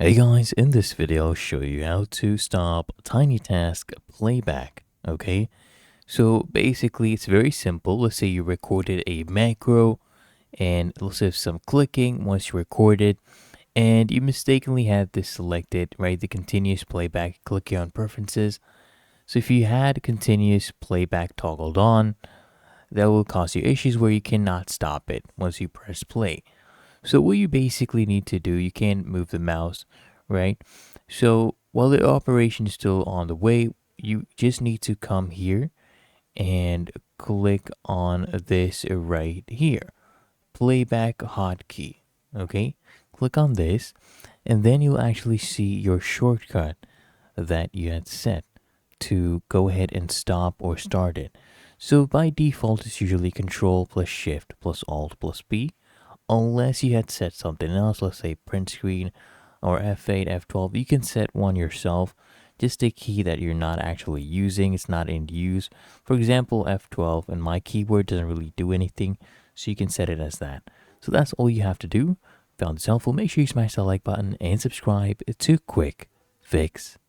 Hey guys, in this video I'll show you how to stop TinyTask Playback, okay? So basically it's very simple. Let's say you recorded a macro and let's say some clicking once you recorded and you mistakenly had this selected, right? The continuous playback, click here on preferences. So if you had continuous playback toggled on, that will cause you issues where you cannot stop it once you press play. So what you basically need to do, you can't move the mouse, right? So while the operation is still on the way, you just need to come here and click on this right here, playback hotkey. Okay, click on this, and then you'll actually see your shortcut that you had set to go ahead and stop or start it. So by default, it's usually Control plus Shift plus Alt plus B, unless you had set something else, let's say print screen or F8, F12. You can set one yourself, just a key that you're not actually using, it's not in use. For example, F12 and my keyboard doesn't really do anything, so you can set it as that. So that's all you have to do. Found this helpful, make sure you smash that like button and subscribe to Quick Fix.